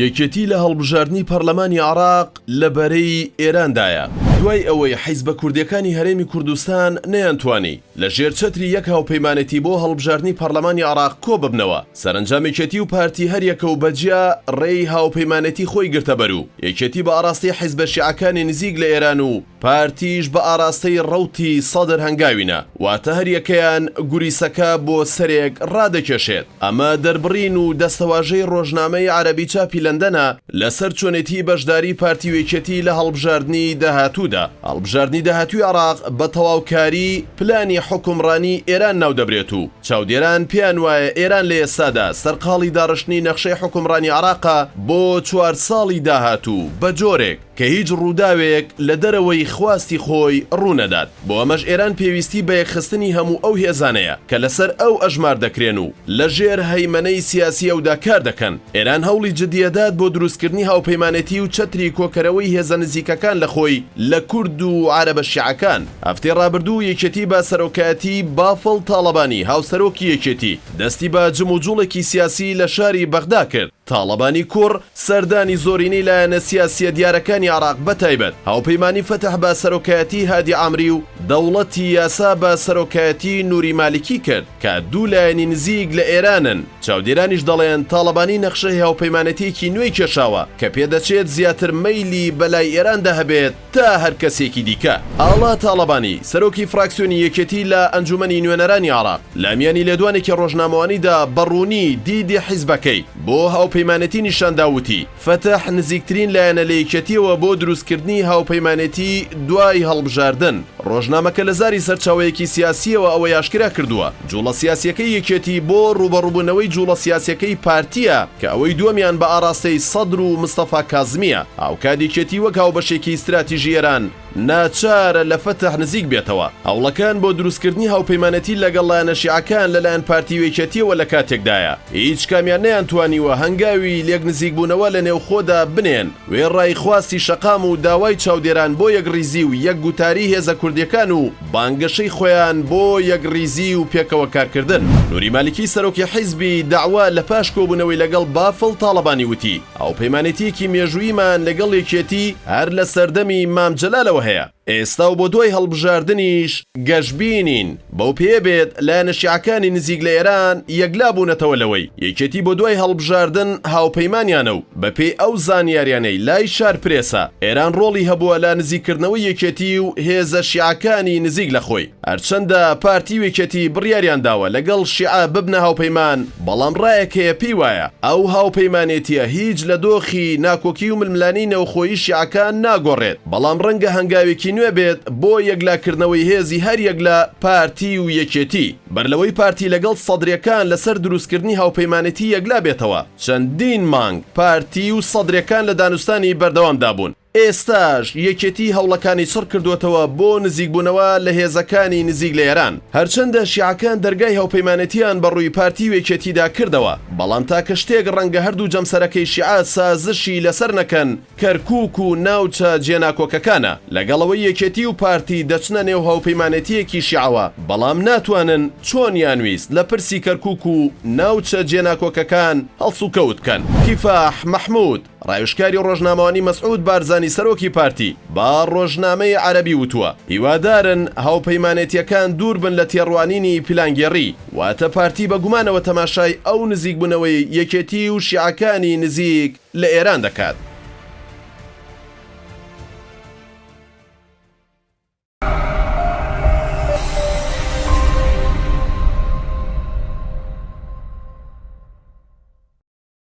یەکێتی لە هەڵبژاردننی پەرلەمانی عێراق لەبەرەی ئێراندایە دوای ئەوەی حیزبە کوردیەکانی هەرێمی کوردستان نەیانتوانی لە ژێر چەتری یەک هاوپەیمانێتی بۆ هەڵبژاردننی پەرلەمانی عێراق کۆ ببنەوە. سەرنجامێکێتی و پارتی هەر یەکە و بەجیا ڕێی هاوپەیمانێتی خۆی گرتە بەر و یەکێتی بە ئاراستەی حیزبە شیعەکانی نزیک لە ئێران و پارتیش بە ئاراستەی ڕەوتی سەدر هەنگاوینە، واتە هەر یەکەیان گوریسەکە بۆ سەرێک ڕادەکێشێت. ئەمە دەربڕین و دەستەواژەی ڕۆژنامەی عەرەبی چاپی لەندەنە لەسەر چۆنێتی بەشداری پارتی وێکێتی لە هەڵبژاردننی داهاتوودا. هەڵبژاردننی داهاتووی عێراق بە تەواوکاری پلانی حکومڕانی ئێران ناو دەبرێت و چاودێران پێیان وایە ئێران لە ئێستادا سەرقاڵی داڕشتنی نەخشەی حکومڕانی عێراقە بۆ 4 ساڵی داهاتوو بە جۆرێک کە هیچ ڕووداوێک لە دەرەوەی خواستی خۆی ڕوونەدات. بۆ ئەمەش ئێران پێویستی بە یەکخستنی هەموو ئەو هێزانەیە کە لەسەر ئەو ئەژمار دەکرێن و لە ژێر هەیمەنەی سیاسی ئەودا کار دەکەن. ئێران هەوڵی جدیەدات بۆ دروستکردنی هاوپەیمانێتی و چەتری کۆکەرەوەی هێزە نزیکەکان لە خۆی لە کورد و عەرەبە شیعەکان. هەفتەی ڕابردوو یەکێتی بە سەرۆکایەتی بافڵ تاڵەبانی هاوسەرۆکی یەکێتی دەستی بە جموجوڵێکی سیاسی لە شاری بەغدا کرد. تاڵەبانی کوڕ سەردانی زۆرینەی لایەنە سیاسیە دیارەکانی عێراق بەتایبەت هاوپەیمانی فەتح بە سەرۆکایەتی هادی عامری و دەوڵەتی یاسا بە سەرۆکایەتی نووری مالیکی کرد کە دوو لایەنی نزیک لە ئێرانن. چاودێرانیش دەڵێن تاڵەبانی نەخشەی هاوپەیمانەتیەکی نوێی کێشاوە کە پێدەچێت زیاتر مەیلی بەلای ئێراندا هەبێت تا هەر کەسێکی دیکە. ئاڵا تاڵەبانی سەرۆکی فراکسیۆنی یەکێتی لە ئەنجومەنی نوێنەرانی عێراق لە میانی لێدوانێکی ڕۆژنامەوانیدا بەڕوونی دیدی حیزبەکەی بۆ هاوپەیمانێتی نیشانداوتی فەتح نزیکترین لایەنە لە یەکێتیەوە بۆ دروستکردنی هاوپەیمانێتی دوای هەڵبژاردن. ڕۆژنامەکە لە زاری سەرچاوەیەکی سیاسیەوە ئەوە یاشکرا کردووە جوڵە سیاسیەکەی یەکێتی بۆ ڕوبەڕووبوونەوەی جوڵە سیاسیەکەی پارتیە کە ئەوەی دووەمیان بە ئاراستەی سەدر و مستەفا کازمیە. هاوکادێکێتی وەک هاوبەشێکی استراتیژی ئێران ناچارە لە فەتح نزیک بێتەوە. هەوڵەکان بۆ دروستکردنی هاوپەیمانەتی لەگەڵ لایەنە شیعەکان لەلایەن پارتی وێکێتیەوە لە کاتێکدایە هیچ کامیان نەیانتوانیوە هەنگاوی لێک نزیکبوونەوە لە نێوخۆدا بنێن. وێڕای خواستی شەقام و داوای چاودێران بۆ یەکڕیزی و یەکگوتاری هێزە کوردیەکان و بانگەشەی خۆیان بۆ یەکڕیزی و پێکەوە کارکردن. نووری مالیکی سەرۆکی حیزبی داوا لە پاش کۆبوونەوەی لەگەڵ بافڵ تاڵەبانی وتی هاوپەیمانێتیەکی مێژوویمان لەگەڵ یەکێتی هەر لە سەردەمی مام جەلالەوە هەیە. ئێستا و بۆ دوای هەڵبژاردنیش گەشببینین بەو پێ بێت لایەنە شیعەکانی نزیک لە ئێران یەکلا بوونەتەوە لەوەی یەکێتی بۆ دوای هەڵبژاردن هاوپەیمانیانە و بەپێی ئەو زانیاریانەی لای شار پرێسە ئێران ڕۆڵی هەبووە لە نزیککردنەوەی یەکێتی و هێزە شیعەکانی نزیک لە خۆی. هەرچەندە پارتی وێکێتی بڕیاریان داوە لەگەڵ شیعە ببنە هاوپەیمان، بەڵام ڕایەکەیە پێی وایە ئەو هاوپەیمانێتیە هیچ لە دۆخی ناکۆکی و ململانی نەوخۆیی شیعەکان ناگۆڕێت، بەڵام ڕەنگە هەنگاوێکی نوێ بێت بۆ یەکلاکردنەوەی هێزی هەر یەک لە پارتی و یەکێتی. بەرلەوەی پارتی لەگەڵ سەدرەکان لەسەر دروستکردنی هاوپەیمانێتی یەکلا بێتەوە. چەندین مانگ پارتی و سەدرەکان لە دانوستانی بەردەوامدا بوون. ئێستاش یەکێتی هەوڵەکانی چڕ کردوێتەوە بۆ نزیکبوونەوە لە هێزەکانی نزیک لە ئێران. هەرچەندە شیعەکان دەرگای هاوپەیمانێتیان بەڕووی پارتی وێکێتیدا کردەوە، بەڵام تاکە شتێک ڕەنگە هەردوو جەمسەرەکەی شیعە سازشی لەسەر نەکەن کەرکووک و ناوچە جێناکۆکەکانە. لەگەڵەوەی یەکێتی و پارتی دەچنە نێو هاوپەیمانێتیەکی شیعەوە، بەڵام ناتوانن چۆنیان ویست لە پرسی کەرکووک و ناوچە جێناکۆکەکان هەڵسوکەوت بکەن. کیفاح مەحموود ڕایشکاری ڕۆژنامەوانی مەسعود بارزانی سەرۆکی پارتی با ڕۆژنامەی عەرەبی وتووە هیوادارن هاوپەیمانێتیەکان دوور بن لە تێڕوانینی پلانگێڕی، واتە پارتی بە گومانەوە تەماشای ئەو نزیکبوونەوەی یەکێتی و شیعەکانی نزیک لە ئێران دەکات.